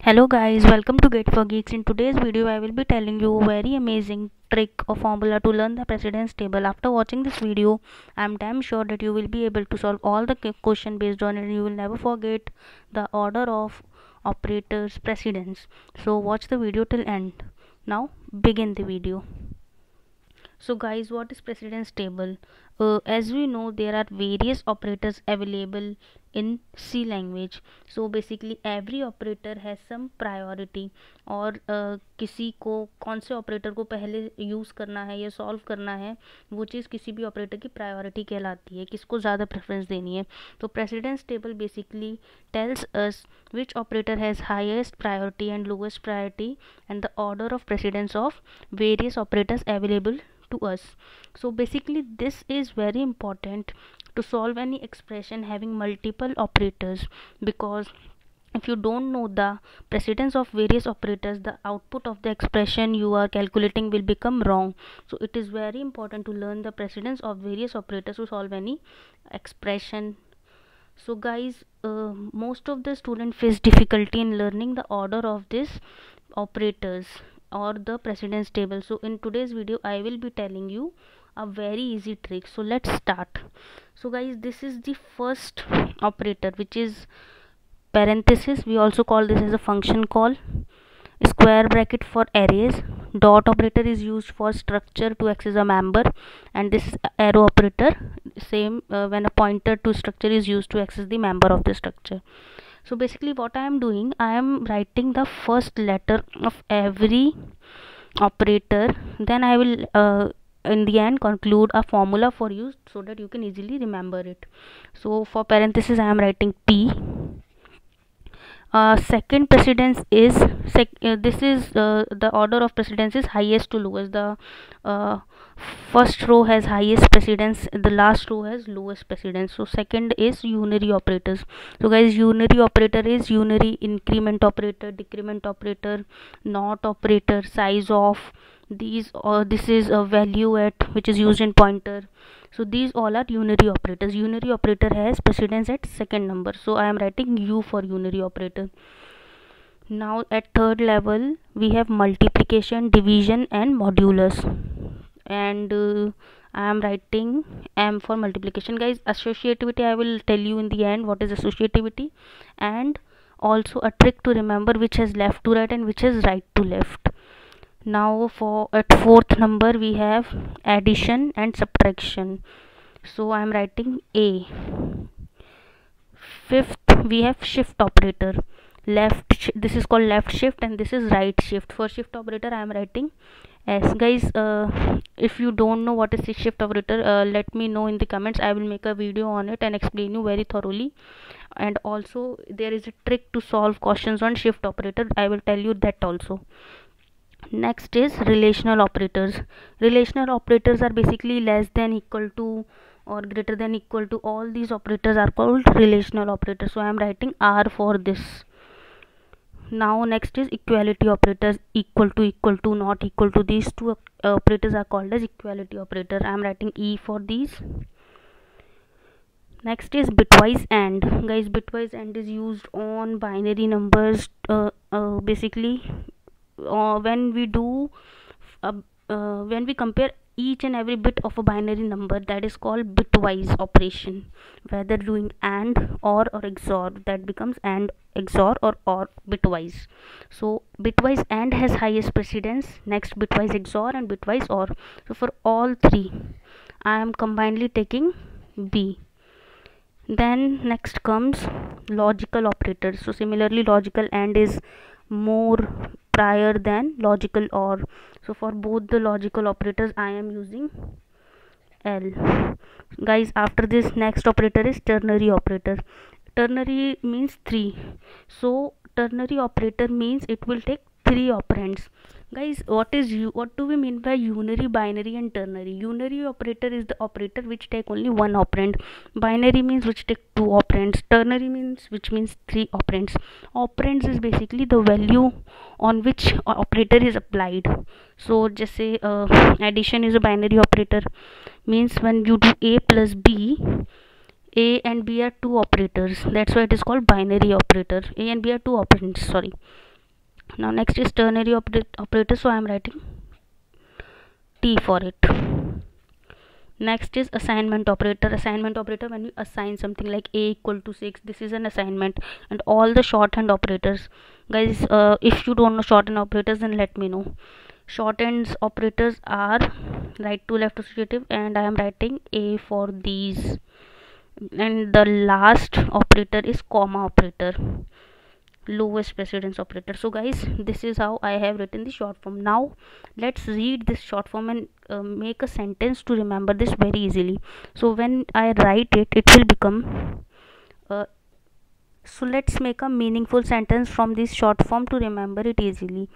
Hello guys, welcome to Get for Geeks. In today's video I will be telling you a very amazing trick or formula to learn the precedence table. After watching this video, I am damn sure that you will be able to solve all the question based on it and you will never forget the order of operators precedence. So watch the video till end. Now begin the video. So guys, what is precedence table? As we know, there are various operators available in C language. So basically every operator has some priority और किसी को कौन से operator को पहले use करना है या सॉल्व करना है वो चीज़ किसी भी ऑपरेटर की प्रायोरिटी कहलाती है, किसको ज़्यादा प्रेफरेंस देनी है. तो precedence table basically tells us which operator has highest priority and lowest priority and the order of precedence of various operators available to us. So basically this is very important to solve any expression having multiple operators, because if you don't know the precedence of various operators, the output of the expression you are calculating will become wrong. So it is very important to learn the precedence of various operators to solve any expression. So guys, most of the students face difficulty in learning the order of these operators or the precedence table. So in today's video I will be telling you a very easy trick. So let's start. So guys, this is the first operator, which is parenthesis. We also call this as a function call. Square bracket for arrays. Dot operator is used for structure to access a member, and this arrow operator same when a pointer to structure is used to access the member of the structure. So basically what I am doing, I am writing the first letter of every operator, then I will in the end conclude a formula for you so that you can easily remember it. So for parenthesis I am writing P. Second precedence is this is the order of precedence is highest to lowest. The first row has highest precedence, the last row has lowest precedence. So second is unary operators. So guys, unary operator is unary increment operator, decrement operator, not operator, size of, these, or this is a value at which is used in pointer. So these all are unary operators. Unary operator has precedence at second number, so I am writing U for unary operator. Now at third level we have multiplication, division and modulus, and I am writing M for multiplication. Guys, associativity I will tell you in the end what is associativity, and also a trick to remember which has left to right and which has right to left. Now for at fourth number we have addition and subtraction, so I am writing A. Fifth we have shift operator. This is called left shift and this is right shift. For shift operator I am writing S. Guys, if you don't know what is the shift operator, let me know in the comments. I will make a video on it and explain you very thoroughly. And also there is a trick to solve questions on shift operator, I will tell you that also. Next is relational operators. Relational operators are basically less than, equal to, or greater than, equal to. All these operators are called relational operators, so I am writing R for this. Now next is equality operators. Equal to, not equal to, these two operators are called as equality operator. I am writing E for these. Next is bitwise AND. Guys, bitwise AND is used on binary numbers. Basically when we do when we compare each and every bit of a binary number, that is called bitwise operation. Whether doing AND or XOR, that becomes AND XOR or bitwise. So bitwise AND has highest precedence, next bitwise XOR and bitwise OR. So for all three I am combinedly taking B. Then next comes logical operators. So similarly logical AND is more prior than logical OR. So for both the logical operators I am using L. Guys, after this next operator is ternary operator. Ternary means 3. So ternary operator means it will take 3 operands. Guys, what do we mean by unary, binary and ternary? Unary operator is the operator which take only one operand. Binary means which take 2 operands. Ternary means which means 3 operands. Operands is basically the value on which operator is applied. So just say addition is a binary operator, means when you do A plus B, A and B are 2 operators, that's why it is called binary operator. A and B are 2 operands, sorry. Now next is ternary operator, so I am writing T for it. Next is assignment operator. Assignment operator, when you assign something like a equal to 6, this is an assignment. And all the shorthand operators, guys, if you don't know shorthand operators, then let me know. Shorthand operators are right to left associative, and I am writing a for these. And the last operator is comma operator, lowest precedence operator. So guys, this is how I have written the short form. Now let's read this short form and make a sentence to remember this very easily. So when I write it, it will become so let's make a meaningful sentence from this short form to remember it easily.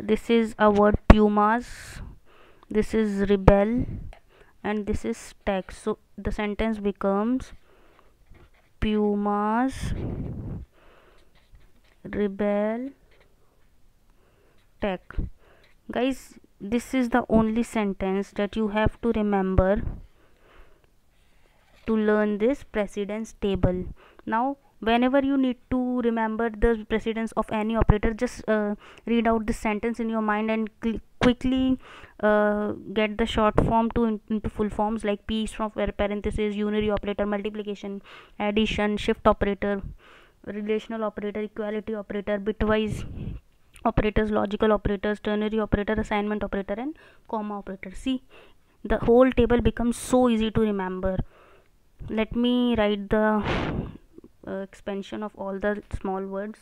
This is a word pumas, this is rebel, and this is tech. So the sentence becomes pumas rebel tech. Guys, this is the only sentence that you have to remember to learn this precedence table. Now whenever you need to remember the precedence of any operator, just read out this sentence in your mind and quickly get the short form into full forms, like piece from parenthesis, unary operator, multiplication, addition, shift operator, relational operator, equality operator, bitwise operators, logical operators, ternary operator, assignment operator, and comma operator. See, the whole table becomes so easy to remember. Let me write the expansion of all the small words.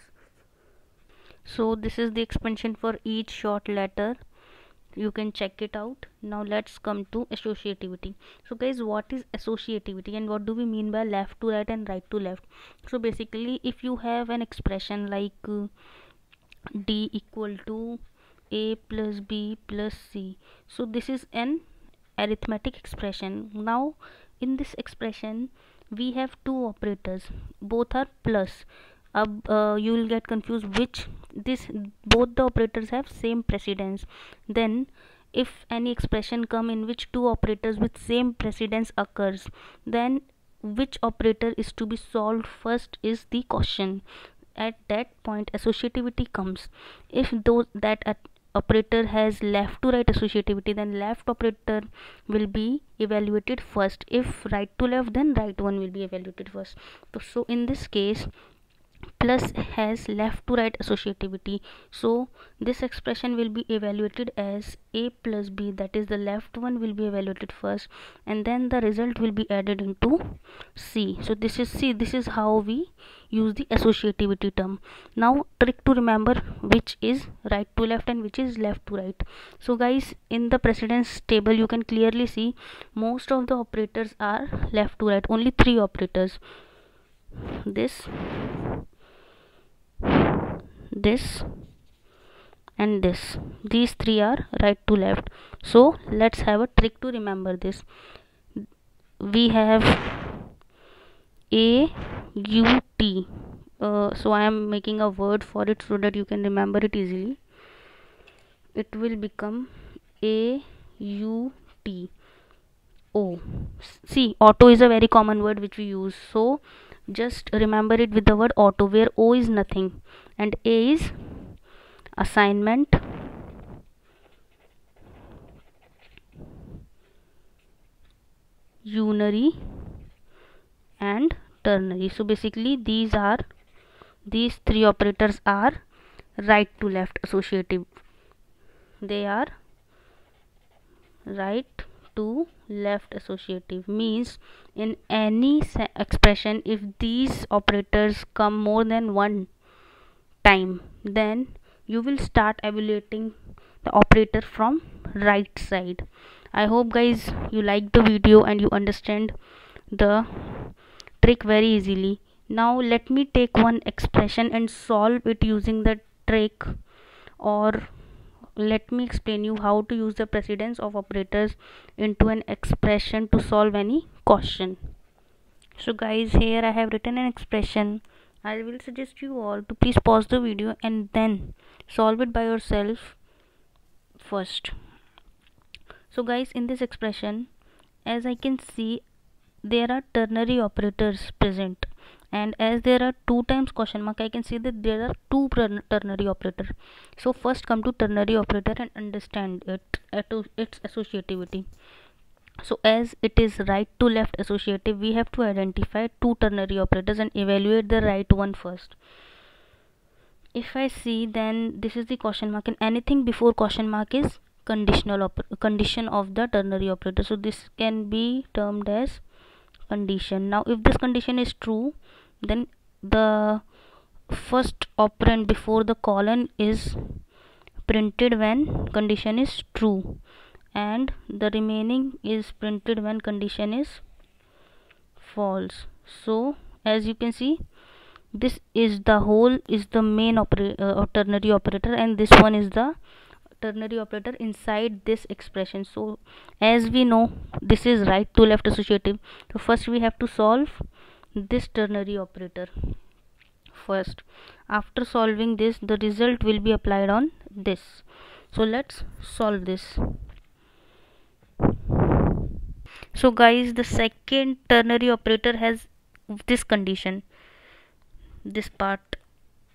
So this is the expansion for each short letter. You can check it out. Now let's come to associativity. So guys, what is associativity and what do we mean by left to right and right to left? So basically, if you have an expression like D equal to A plus B plus C, so this is an arithmetic expression. Now in this expression we have two operators, both are plus. You will get confused which this both the operators have same precedence. Then if any expression come in which two operators with same precedence occurs, then which operator is to be solved first is the question. At that point associativity comes. If those that operator has left to right associativity, then left operator will be evaluated first. If right to left, then right one will be evaluated first. So in this case plus has left to right associativity, so this expression will be evaluated as A plus B, that is the left one will be evaluated first, and then the result will be added into C. So this is how we use the associativity term. Now trick to remember which is right to left and which is left to right. So guys, in the precedence table you can clearly see most of the operators are left to right, only three operators, this and this, these three are right to left. So let's have a trick to remember this. We have A U T, so I am making a word for it so that you can remember it easily. It will become A U T O. See, auto is a very common word which we use, so just remember it with the word auto, where O is nothing and A is assignment, unary, and ternary. So basically these three operators are right to left associative. They are right to left associative, means in any expression if these operators come more than one time, then you will start evaluating the operator from right side. I hope guys you like the video and you understand the trick very easily. Now let me take one expression and solve it using the trick, or let me explain you how to use the precedence of operators into an expression to solve any question. So guys, here I have written an expression. I will suggest you all to please pause the video and then solve it by yourself first. So guys, in this expression, as I can see, there are ternary operators present, and as there are 2 times question mark, I can see that there are 2 ternary operator. So first come to ternary operator and understand its associativity. So as it is right to left associative, we have to identify 2 ternary operators and evaluate the right one first. If I see, then this is the question mark, and anything before question mark is condition of the ternary operator. So this can be termed as condition. Now if this condition is true, then the first operand before the colon is printed when condition is true, and the remaining is printed when condition is false. So as you can see, this is the whole is the main ternary operator, and this one is the ternary operator inside this expression. So as we know, this is right to left associative, so first we have to solve this ternary operator first. After solving this, the result will be applied on this. So let's solve this. So guys, the second ternary operator has this condition. This part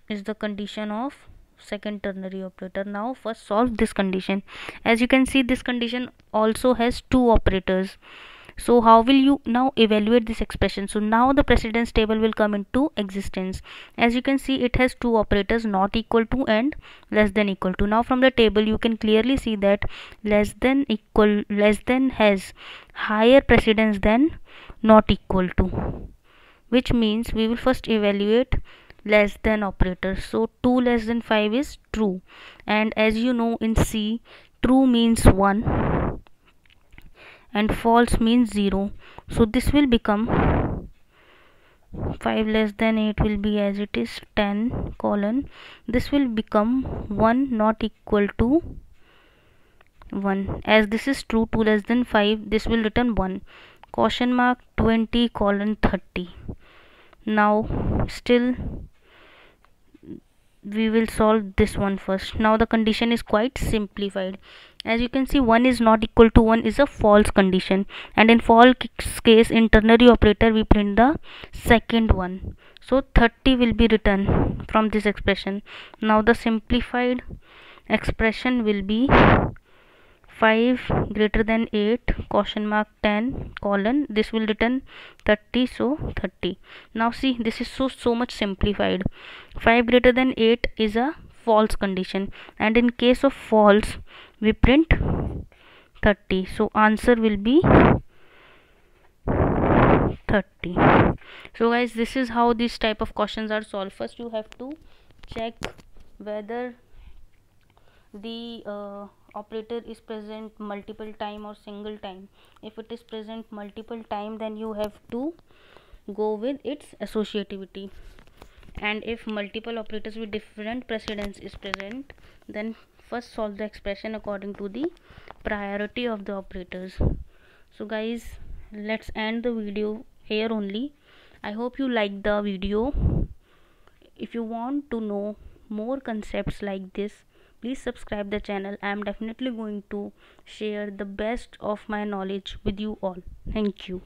is the condition of second ternary operator. Now first solve this condition. As you can see, this condition also has 2 operators. So how will you now evaluate this expression? So now the precedence table will come into existence. As you can see, it has 2 operators, not equal to and less than equal to. Now from the table you can clearly see that less than has higher precedence than not equal to, which means we will first evaluate less than operator. So 2 less than 5 is true, and as you know, in C, true means 1 and false means 0. So this will become 5 less than 8 will be as it is 10 colon, this will become 1 not equal to 1. As this is true, 2 less than 5, this will return 1. Question mark 20 colon 30. Now still we will solve this one first. Now the condition is quite simplified. As you can see, 1 is not equal to 1 is a false condition, and in false case, in ternary operator we print the second one. So 30 will be written from this expression. Now the simplified expression will be 5 greater than 8 question mark 10 colon, this will return 30. So 30. Now see, this is so much simplified. 5 greater than 8 is a false condition, and in case of false we print 30. So answer will be 30. So guys, this is how these type of questions are solved. First you have to check whether the operator is present multiple time or single time. If it is present multiple time, then you have to go with its associativity, and if multiple operators with different precedence is present, then first solve the expression according to the priority of the operators. So guys, let's end the video here only. I hope you liked the video. If you want to know more concepts like this, please subscribe the channel. I am definitely going to share the best of my knowledge with you all. Thank you.